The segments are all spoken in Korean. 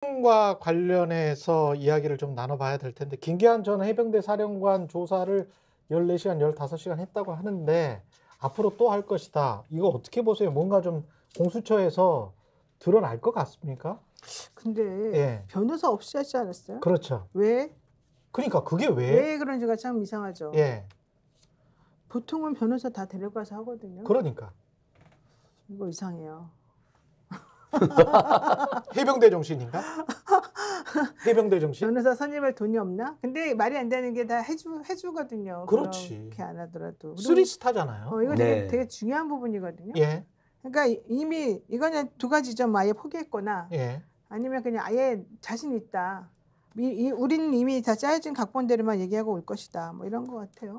과 관련해서 이야기를 좀 나눠봐야 될 텐데 김계한 전 해병대 사령관 조사를 14시간, 15시간 했다고 하는데 앞으로 또 할 것이다. 이거 어떻게 보세요? 뭔가 좀 공수처에서 드러날 것 같습니까? 근데 예, 변호사 없이 하지 않았어요? 그렇죠. 왜? 그러니까 그게 왜? 왜 그런지가 참 이상하죠. 예, 보통은 변호사 다 데려가서 하거든요. 그러니까 이거 이상해요. 해병대 정신인가? 해병대 정신? 변호사 선임할 돈이 없나? 근데 말이 안 되는 게 다 해주거든요. 그렇지. 그렇게 안 하더라도. 그리고 쓰리스타잖아요. 이거 네. 되게 중요한 부분이거든요. 예, 그러니까 이미 이거는 두 가지죠. 아예 포기했거나 예. 아니면 그냥 아예 자신 있다. 우리는 이미 다 짜여진 각본대로만 얘기하고 올 것이다. 뭐 이런 것 같아요.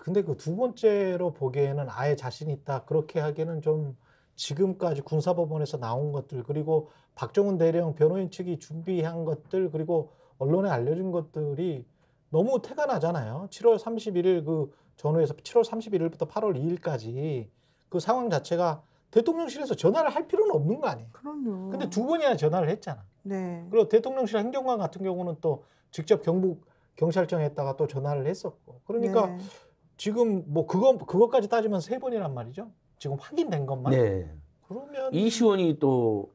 근데 그 두 번째로 보기에는 아예 자신 있다. 그렇게 하기에는 좀 지금까지 군사법원에서 나온 것들 그리고 박정훈 대령 변호인 측이 준비한 것들 그리고 언론에 알려진 것들이 너무 태가 나잖아요. 7월 31일 그 전후에서 7월 31일부터 8월 2일까지 그 상황 자체가 대통령실에서 전화를 할 필요는 없는 거 아니에요. 그럼요. 근데 두 번이나 전화를 했잖아. 네. 그리고 대통령실 행정관 같은 경우는 또 직접 경북 경찰청에다가 또 전화를 했었고. 그러니까 네. 지금 뭐 그것까지 따지면 세 번이란 말이죠. 지금 확인된 것만. 네. 그러면 이시원이 또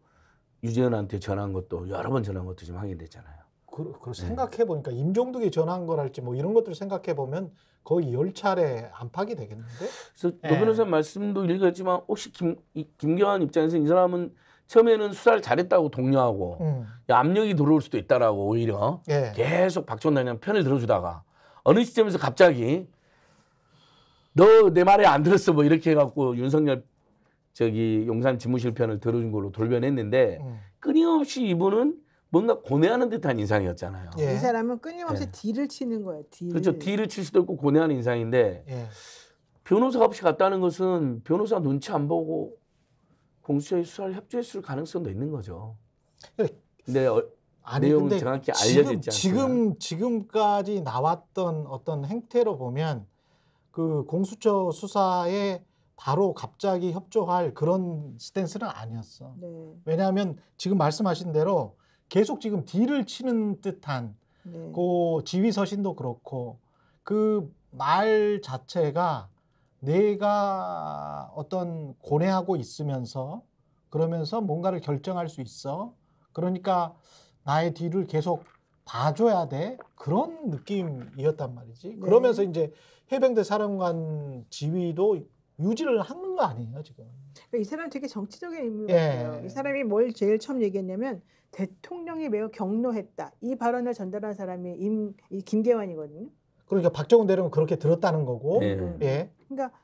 유재현한테 전화한 것도 여러 번 전화한 것도 지금 확인됐잖아요. 그 생각해 보니까 임종득이 전화한 거랄지 뭐 이런 것들을 생각해 보면 거의 10차례 안팎이 되겠는데. 그래서 예. 노 변호사 말씀도 읽었지만 혹시 김경환 입장에서 이 사람은 처음에는 수사를 잘했다고 독려하고 압력이 들어올 수도 있다라고 오히려 예. 계속 박정훈 대령 편을 들어주다가 어느 시점에서 갑자기 너 내 말에 안 들었어 뭐 이렇게 해갖고 윤석열 용산 집무실 편을 들어준 걸로 돌변했는데 끊임없이 이분은 뭔가 고뇌하는 듯한 인상이었잖아요. 예. 이 사람은 끊임없이 예. 딜을 치는 거예요. 딜. 그렇죠. 딜을 칠 수도 있고 고뇌하는 인상인데 예. 변호사가 없이 갔다는 것은 변호사 눈치 안 보고 공수처에 수사를 협조했을 가능성도 있는 거죠. 근데 내용은 근데 정확히 알려져 있지 않습니다. 지금까지 나왔던 어떤 행태로 보면 그 공수처 수사에 바로 갑자기 협조할 그런 스탠스는 아니었어. 네. 왜냐하면 지금 말씀하신 대로 계속 지금 딜을 치는 듯한 네. 그 지휘 서신도 그렇고 그 말 자체가 내가 어떤 고뇌하고 있으면서 그러면서 뭔가를 결정할 수 있어. 그러니까 나의 뒤를 계속 봐줘야 돼. 그런 느낌이었단 말이지. 네. 그러면서 이제 해병대 사령관 지위도 유지를 하는 거 아니에요, 지금. 그러니까 이 사람 되게 정치적인 인물 예. 같아요. 이 사람이 뭘 제일 처음 얘기했냐면 대통령이 매우 경로했다. 이 발언을 전달한 사람이 이 김계환이거든요. 그러니까 박정훈 대령은 그렇게 들었다는 거고. 네. 예. 그러니까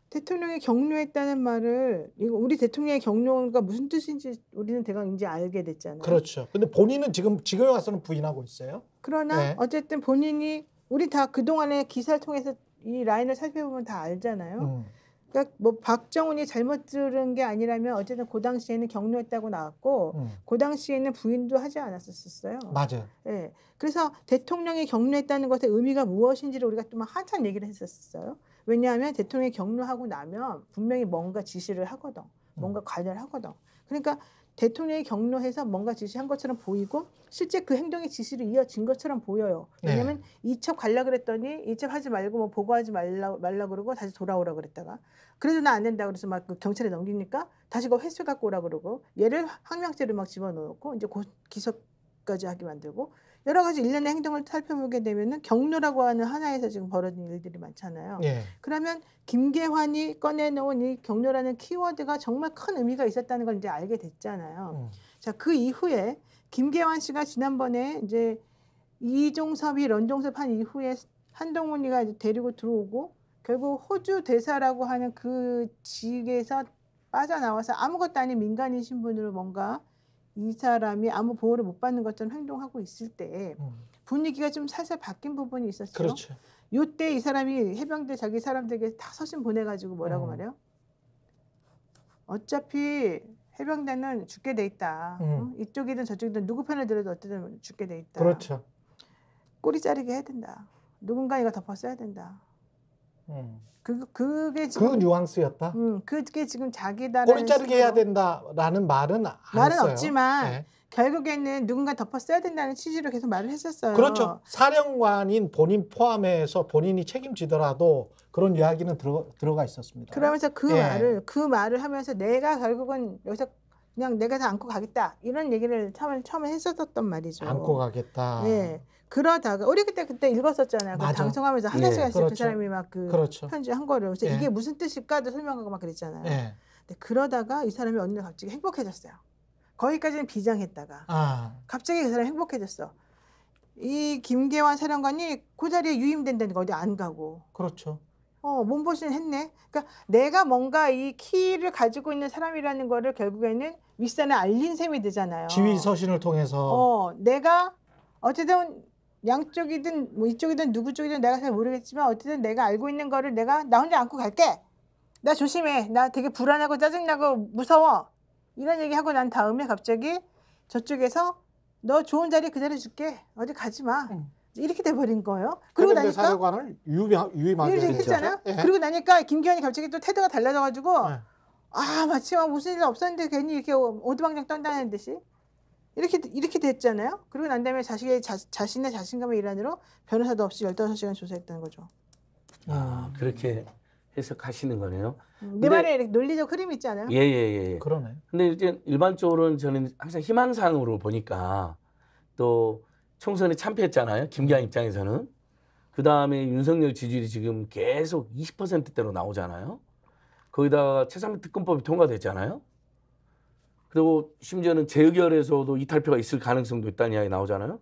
대통령이 경로했다는 말을 이거 우리 대통령의 경로가 무슨 뜻인지 우리는 대강 이제 알게 됐잖아요. 그렇죠. 근데 본인은 지금에 와서는 부인하고 있어요. 그러나 네. 어쨌든 본인이 우리 다 그동안의 기사를 통해서 이 라인을 살펴보면 다 알잖아요. 그러니까 뭐 박정훈이 잘못 들은 게 아니라면 어쨌든 그 당시에는 경로했다고 나왔고 그 당시에는 부인도 하지 않았었어요. 맞아요. 예. 그래서 대통령이 경로했다는 것의 의미가 무엇인지를 우리가 또 막 한참 얘기를 했었어요. 왜냐하면 대통령이 경로하고 나면 분명히 뭔가 지시를 하거든. 뭔가 관여를 하거든. 그러니까 대통령이 경로해서 뭔가 지시한 것처럼 보이고 실제 그 행동이 지시로 이어진 것처럼 보여요. 왜냐하면 이첩 가려고 그랬더니 이첩하지 말고 뭐 보고하지 말라 그러고 다시 돌아오라 그랬다가 그래도 나 안 된다 그래서 막 그 경찰에 넘기니까 다시 그거 회수 갖고 오라 그러고 얘를 항명죄를 막 집어넣고 이제 기소까지 하게 만들고 여러 가지 일련의 행동을 살펴보게 되면은 경로라고 하는 하나에서 지금 벌어진 일들이 많잖아요. 예. 그러면 김계환이 꺼내놓은 이 경로라는 키워드가 정말 큰 의미가 있었다는 걸 이제 알게 됐잖아요. 자, 그 이후에 김계환 씨가 지난번에 이제 이종섭이 런동섭 한 이후에 한동훈이가 이제 데리고 들어오고 결국 호주 대사라고 하는 그 직에서 빠져나와서 아무것도 아닌 민간인 신분으로 뭔가 이 사람이 아무 보호를 못 받는 것처럼 행동하고 있을 때 분위기가 좀 살살 바뀐 부분이 있었죠. 그렇죠. 요때 이 사람이 해병대 자기 사람들에게 다 서신 보내가지고 뭐라고 말해요? 어차피 해병대는 죽게 돼 있다. 이쪽이든 저쪽이든 누구 편을 들어도 어쨌든 죽게 돼 있다. 그렇죠. 꼬리 자르게 해야 된다. 누군가 이거 덮어 써야 된다. 그게 그 지금 뉘앙스였다. 그게 지금 자기다라는 꼬리 자르게 해야 된다라는 말은 안 말은 했어요. 없지만 네. 결국에는 누군가 덮어 써야 된다는 취지로 계속 말을 했었어요. 그렇죠. 사령관인 본인 포함해서 본인이 책임지더라도 그런 이야기는 들어가 있었습니다. 그러면서 그 예. 말을 하면서 내가 결국은 여기서 그냥 내가 다 안고 가겠다 이런 얘기를 처음에 했었던 말이죠. 안고 가겠다. 예. 그러다가 우리 그때 읽었었잖아요. 그 맞아. 방송하면서 하나씩 하나씩 그 그렇죠. 사람이 막 그 그렇죠. 편지 한 거를 그래서 예. 이게 무슨 뜻일까도 설명하고 막 그랬잖아요. 예. 근데 그러다가 이 사람이 어느 날 갑자기 행복해졌어요. 거기까지는 비장했다가 아, 갑자기 그 사람이 행복해졌어. 이 김계환 사령관이 그 자리에 유임된다니까 어디 안 가고. 그렇죠. 몸보신 했네. 그러니까 내가 뭔가 이 키를 가지고 있는 사람이라는 거를 결국에는 윗산에 알린 셈이 되잖아요. 지휘 서신을 통해서 내가 어쨌든 양쪽이든 뭐 이쪽이든 누구 쪽이든 내가 잘 모르겠지만 어쨌든 내가 알고 있는 거를 내가 나 혼자 안고 갈게. 나 조심해. 나 되게 불안하고 짜증나고 무서워. 이런 얘기하고 난 다음에 갑자기 저쪽에서 너 좋은 자리 그대로 줄게. 어디 가지 마. 이렇게 돼버린 거예요. 그리고 해병대 나니까 사령관을 유임하게 이렇게 됐죠. 했잖아요. 예. 그리고 나니까 김기현이 갑자기 또 태도가 달라져가지고 예. 마치 무슨 일 없었는데 괜히 이렇게 오두방정 떤다는 듯이 이렇게 됐잖아요. 그리고 난 다음에 자신의 자신감의 일환으로 변호사도 없이 15시간 조사했다는 거죠. 그렇게 해석하시는 거네요. 내 말에 이렇게 논리적 흐름이 있잖아요. 예. 그러네. 근데 이제 일반적으로는 저는 항상 희망사항으로 보니까 또 총선에 참패했잖아요. 김기환 입장에서는. 그 다음에 윤석열 지지율이 지금 계속 20%대로 나오잖아요. 거기다가 최상병 특검법이 통과됐잖아요. 그리고 심지어는 재의결에서도 이탈표가 있을 가능성도 있다는 이야기 나오잖아요.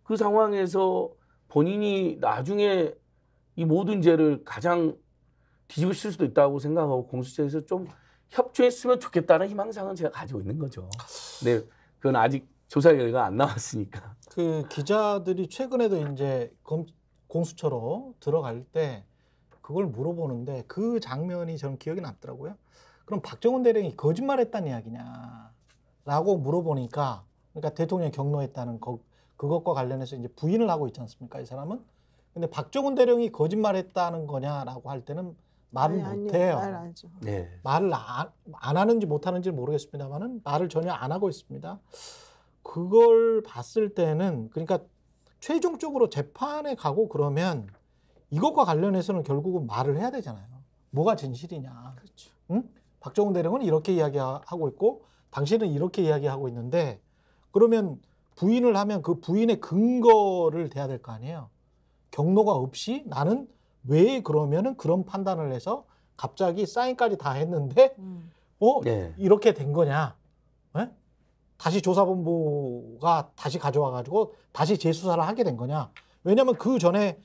그 상황에서 본인이 나중에 이 모든 죄를 가장 뒤집으실 수도 있다고 생각하고 공수처에서 좀 협조했으면 좋겠다는 희망사항은 제가 가지고 있는 거죠. 근데 그건 아직 조사 결과가 안 나왔으니까. 그 기자들이 최근에도 이제 공수처로 들어갈 때 그걸 물어보는데 그 장면이 저는 기억이 남더라고요. 그럼 박정훈 대령이 거짓말했다는 이야기냐라고 물어보니까 그러니까 대통령이 경로했다는 그것과 관련해서 이제 부인을 하고 있지 않습니까? 이 사람은. 근데 박정훈 대령이 거짓말했다는 거냐라고 할 때는 말을 못해요. 말 안 하죠. 네. 말을 안 하는지 못하는지 모르겠습니다만은 말을 전혀 안 하고 있습니다. 그걸 봤을 때는 그러니까 최종적으로 재판에 가고 그러면 이것과 관련해서는 결국은 말을 해야 되잖아요. 뭐가 진실이냐. 그렇죠. 응? 박정훈 대령은 이렇게 이야기하고 있고 당신은 이렇게 이야기하고 있는데 그러면 부인을 하면 그 부인의 근거를 대야 될 거 아니에요. 경로가 없이 나는 왜 그러면은 그런 판단을 해서 갑자기 사인까지 다 했는데 네. 이렇게 된 거냐. 네? 다시 조사본부가 다시 가져와가지고 다시 재수사를 하게 된 거냐. 왜냐하면 그 전에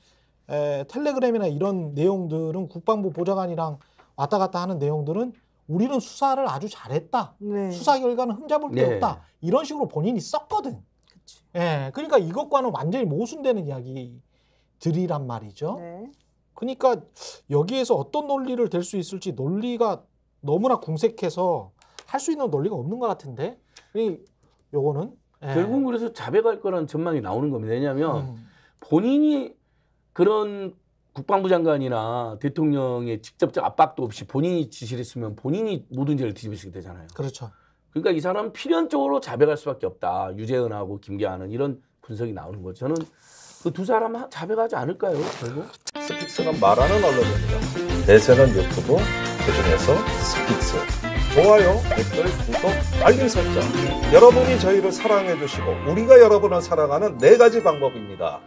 텔레그램이나 이런 내용들은 국방부 보좌관이랑 왔다 갔다 하는 내용들은 우리는 수사를 아주 잘했다. 네. 수사 결과는 흠잡을 게 네. 없다. 이런 식으로 본인이 썼거든. 그치. 예, 그러니까 이것과는 완전히 모순되는 이야기들이란 말이죠. 네. 그러니까 여기에서 어떤 논리를 댈 수 있을지 논리가 너무나 궁색해서 할 수 있는 논리가 없는 것 같은데 요거는 결국 그래서 자백할 거라는 전망이 나오는 겁니다. 왜냐하면 본인이 그런 국방부 장관이나 대통령의 직접적 압박도 없이 본인이 지시를 했으면 본인이 모든 죄를 뒤집으시게 되잖아요. 그렇죠. 그러니까 이 사람은 필연적으로 자백할 수밖에 없다. 유재은하고 김기환은 이런 분석이 나오는 거죠. 저는 그 두 사람 자백하지 않을까요? 결국? 스픽스가 말하는 언론입니다. 대세는 유튜브, 그중에서 스픽스. 좋아요, 댓글, 구독, 알림 설정. 여러분이 저희를 사랑해 주시고 우리가 여러분을 사랑하는 4가지 방법입니다.